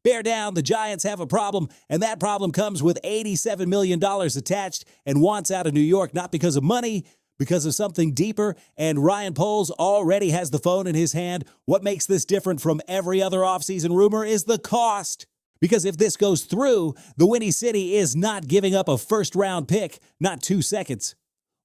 Bear down, the Giants have a problem, and that problem comes with $87 million attached and wants out of New York, not because of money, because of something deeper, and Ryan Poles already has the phone in his hand. What makes this different from every other offseason rumor is the cost. Because if this goes through, the Windy City is not giving up a first-round pick, not 2 seconds.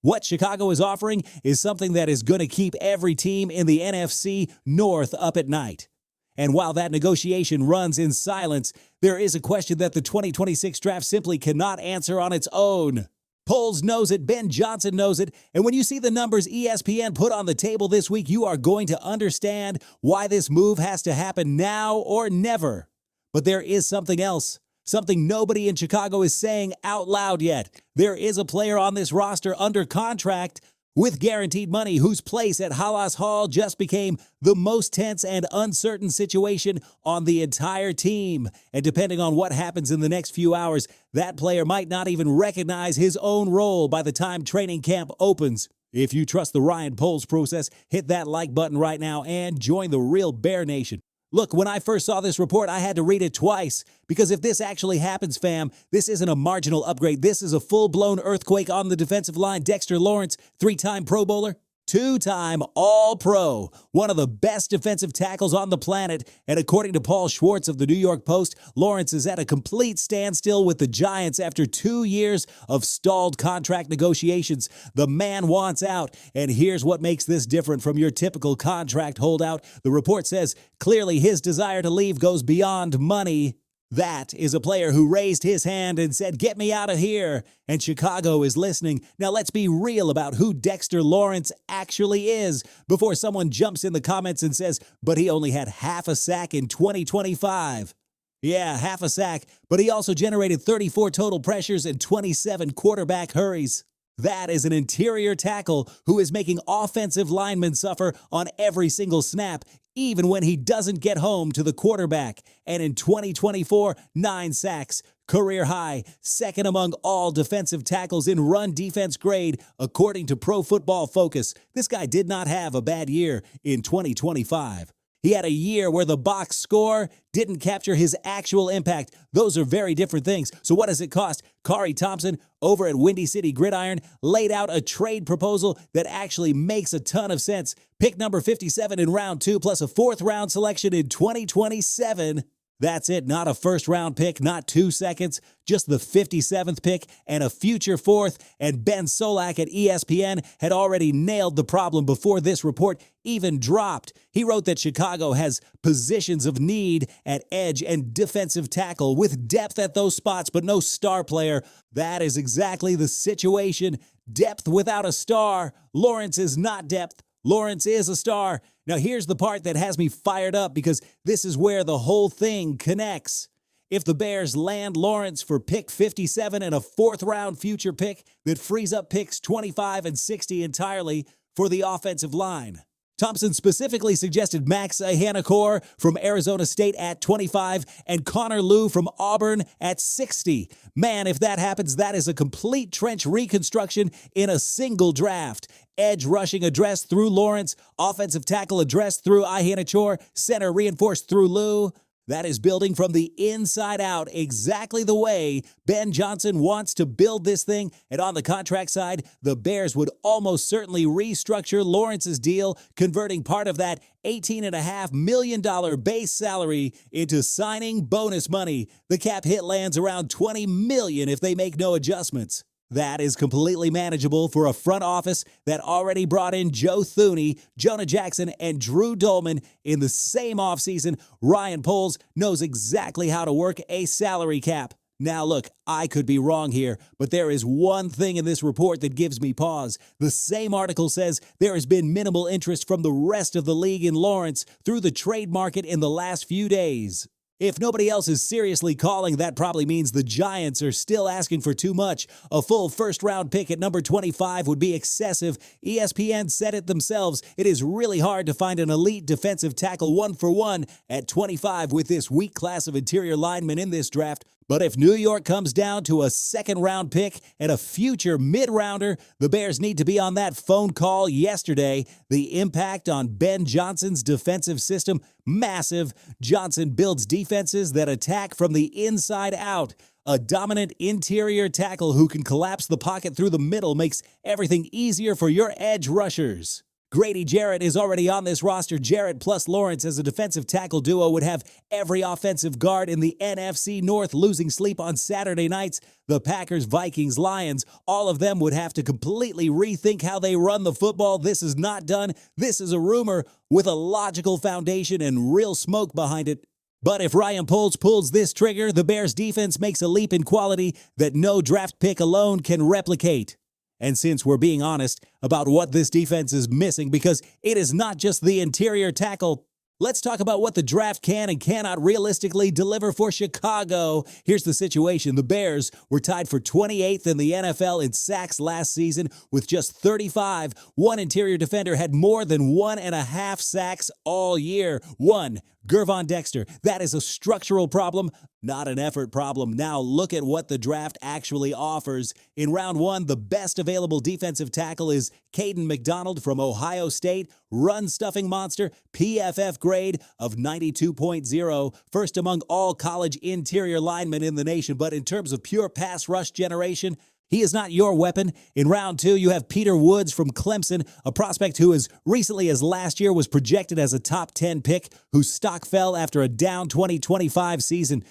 What Chicago is offering is something that is going to keep every team in the NFC North up at night. And while that negotiation runs in silence, there is a question that the 2026 draft simply cannot answer on its own. Poles knows it, Ben Johnson knows it, and when you see the numbers ESPN put on the table this week, you are going to understand why this move has to happen now or never. But there is something else. Something nobody in Chicago is saying out loud yet. There is a player on this roster under contract with guaranteed money whose place at Halas Hall just became the most tense and uncertain situation on the entire team. And depending on what happens in the next few hours, that player might not even recognize his own role by the time training camp opens. If you trust the Ryan Poles process, hit that like button right now and join the real Bear Nation. Look, when I first saw this report, I had to read it twice, because if this actually happens, fam, this isn't a marginal upgrade. This is a full-blown earthquake on the defensive line. Dexter Lawrence, 3-time Pro Bowler, 2-time All-Pro, one of the best defensive tackles on the planet, and according to Paul Schwartz of the New York Post, Lawrence is at a complete standstill with the Giants after 2 years of stalled contract negotiations. The man wants out, and here's what makes this different from your typical contract holdout. The report says clearly his desire to leave goes beyond money. That is a player who raised his hand and said, "Get me out of here." And Chicago is listening. Now let's be real about who Dexter Lawrence actually is before someone jumps in the comments and says, "But he only had half a sack in 2025. Yeah, half a sack, but he also generated 34 total pressures and 27 quarterback hurries. That is an interior tackle who is making offensive linemen suffer on every single snap, even when he doesn't get home to the quarterback. And in 2024, 9 sacks, career high, second among all defensive tackles in run defense grade, according to Pro Football Focus. This guy did not have a bad year in 2025. He had a year where the box score didn't capture his actual impact. Those are very different things. So what does it cost? Kari Thompson over at Windy City Gridiron laid out a trade proposal that actually makes a ton of sense. Pick number 57 in round 2 plus a 4th round selection in 2027. That's it, not a first-round pick, not 2 seconds, just the 57th pick and a future 4th. And Ben Solak at ESPN had already nailed the problem before this report even dropped. He wrote that Chicago has positions of need at edge and defensive tackle with depth at those spots, but no star player. That is exactly the situation. Depth without a star. Lawrence is not depth. Lawrence is a star. Now here's the part that has me fired up, because this is where the whole thing connects. If the Bears land Lawrence for pick 57 and a 4th round future pick that frees up picks 25 and 60 entirely for the offensive line. Thompson specifically suggested Max Ahanakor from Arizona State at 25 and Connor Lew from Auburn at 60. Man, if that happens, that is a complete trench reconstruction in a single draft. Edge rushing addressed through Lawrence, offensive tackle addressed through Ahanakor, center reinforced through Lew. That is building from the inside out, exactly the way Ben Johnson wants to build this thing. And on the contract side, the Bears would almost certainly restructure Lawrence's deal, converting part of that $18.5 million base salary into signing bonus money. The cap hit lands around $20 million if they make no adjustments. That is completely manageable for a front office that already brought in Joe Thuney, Jonah Jackson, and Drew Dolman in the same offseason. Ryan Poles knows exactly how to work a salary cap. Now look, I could be wrong here, but there is one thing in this report that gives me pause. The same article says there has been minimal interest from the rest of the league in Lawrence through the trade market in the last few days. If nobody else is seriously calling, that probably means the Giants are still asking for too much. A full first-round pick at number 25 would be excessive. ESPN said it themselves. It is really hard to find an elite defensive tackle 1-for-1 at 25 with this weak class of interior linemen in this draft. But if New York comes down to a second-round pick and a future mid-rounder, the Bears need to be on that phone call yesterday. The impact on Ben Johnson's defensive system, massive. Johnson builds defenses that attack from the inside out. A dominant interior tackle who can collapse the pocket through the middle makes everything easier for your edge rushers. Grady Jarrett is already on this roster. Jarrett plus Lawrence as a defensive tackle duo would have every offensive guard in the NFC North losing sleep on Saturday nights. The Packers, Vikings, Lions, all of them would have to completely rethink how they run the football. This is not done. This is a rumor with a logical foundation and real smoke behind it. But if Ryan Poles pulls this trigger, the Bears' defense makes a leap in quality that no draft pick alone can replicate. And since we're being honest about what this defense is missing, because it is not just the interior tackle, let's talk about what the draft can and cannot realistically deliver for Chicago. Here's the situation. The Bears were tied for 28th in the NFL in sacks last season with just 35. One interior defender had more than 1.5 sacks all year. One, Gervon Dexter. That is a structural problem, not an effort problem. Now look at what the draft actually offers. In round one, the best available defensive tackle is Caden McDonald from Ohio State, run-stuffing monster, PFF grade of 92.0, first among all college interior linemen in the nation. But in terms of pure pass rush generation, he is not your weapon. In round two, you have Peter Woods from Clemson, a prospect who as recently as last year was projected as a top 10 pick, whose stock fell after a down 2025 season.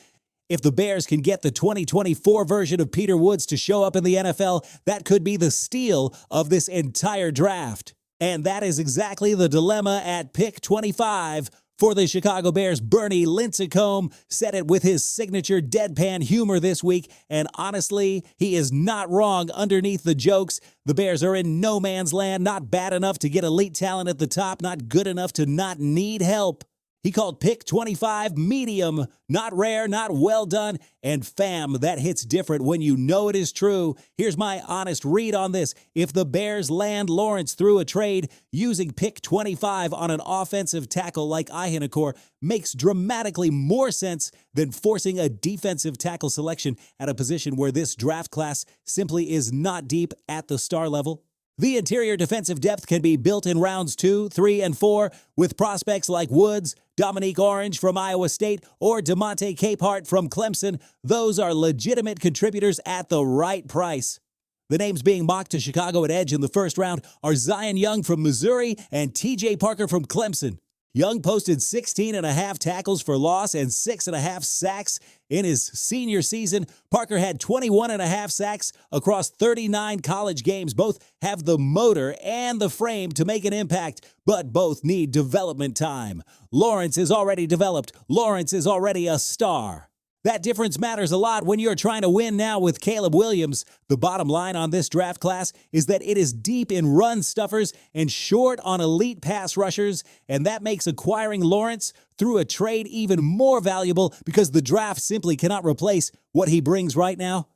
If the Bears can get the 2024 version of Peter Woods to show up in the NFL, that could be the steal of this entire draft. And that is exactly the dilemma at pick 25 for the Chicago Bears. Bernie Lincecum said it with his signature deadpan humor this week, and honestly, he is not wrong underneath the jokes. The Bears are in no man's land, not bad enough to get elite talent at the top, not good enough to not need help. He called pick 25 medium, not rare, not well done, and fam, that hits different when you know it is true. Here's my honest read on this. If the Bears land Lawrence through a trade, using pick 25 on an offensive tackle like Ihenekor makes dramatically more sense than forcing a defensive tackle selection at a position where this draft class simply is not deep at the star level. The interior defensive depth can be built in rounds 2, 3, and 4 with prospects like Woods, Dominique Orange from Iowa State, or DeMonte Capehart from Clemson. Those are legitimate contributors at the right price. The names being mocked to Chicago at edge in the first round are Zion Young from Missouri and TJ Parker from Clemson. Young posted 16.5 tackles for loss and 6.5 sacks in his senior season. Parker had 21.5 sacks across 39 college games. Both have the motor and the frame to make an impact, but both need development time. Lawrence is already developed. Lawrence is already a star. That difference matters a lot when you're trying to win now with Caleb Williams. The bottom line on this draft class is that it is deep in run stuffers and short on elite pass rushers, and that makes acquiring Lawrence through a trade even more valuable because the draft simply cannot replace what he brings right now.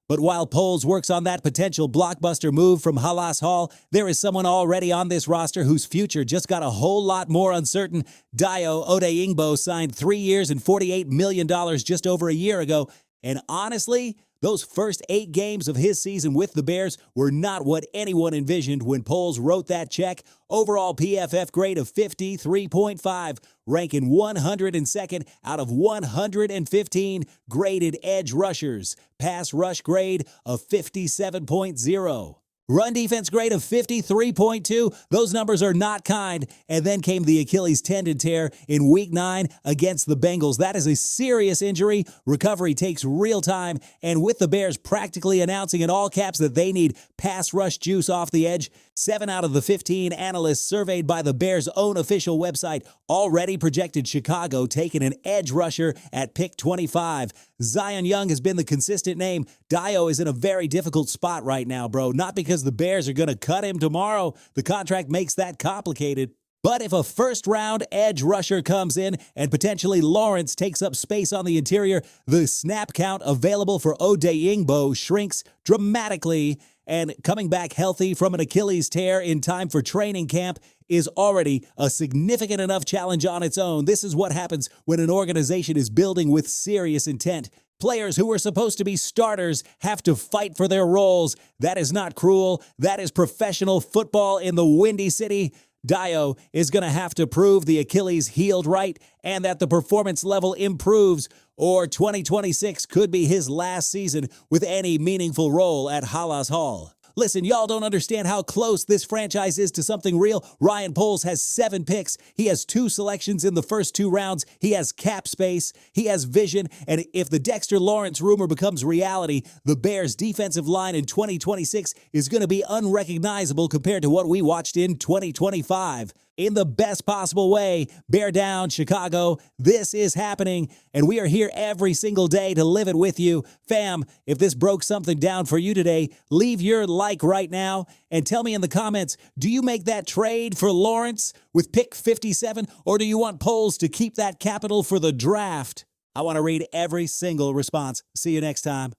But while Poles works on that potential blockbuster move from Halas Hall, there is someone already on this roster whose future just got a whole lot more uncertain. Dayo Odeyingbo signed 3 years and $48 million just over a year ago. And honestly, those first 8 games of his season with the Bears were not what anyone envisioned when Poles wrote that check. Overall PFF grade of 53.5, ranking 102nd out of 115 graded edge rushers. Pass rush grade of 57.0. Run defense grade of 53.2. Those numbers are not kind. And then came the Achilles tendon tear in Week 9 against the Bengals. That is a serious injury. Recovery takes real time. And with the Bears practically announcing in all caps that they need pass rush juice off the edge, 7 out of the 15 analysts surveyed by the Bears' own official website already projected Chicago taking an edge rusher at pick 25. Zion Young has been the consistent name. Dayo is in a very difficult spot right now, bro. Not because the Bears are going to cut him tomorrow. The contract makes that complicated. But if a first-round edge rusher comes in and potentially Lawrence takes up space on the interior, the snap count available for Odeyingbo shrinks dramatically. And coming back healthy from an Achilles tear in time for training camp is already a significant enough challenge on its own. This is what happens when an organization is building with serious intent. Players who were supposed to be starters have to fight for their roles. That is not cruel. That is professional football in the Windy City. Dio is going to have to prove the Achilles healed right and that the performance level improves, or 2026 could be his last season with any meaningful role at Halas Hall. Listen, y'all don't understand how close this franchise is to something real. Ryan Poles has 7 picks. He has 2 selections in the first 2 rounds. He has cap space. He has vision. And if the Dexter Lawrence rumor becomes reality, the Bears' defensive line in 2026 is going to be unrecognizable compared to what we watched in 2025. In the best possible way, bear down, Chicago. This is happening, and we are here every single day to live it with you. Fam, if this broke something down for you today, leave your like right now and tell me in the comments, do you make that trade for Lawrence with pick 57, or do you want Poles to keep that capital for the draft? I want to read every single response. See you next time.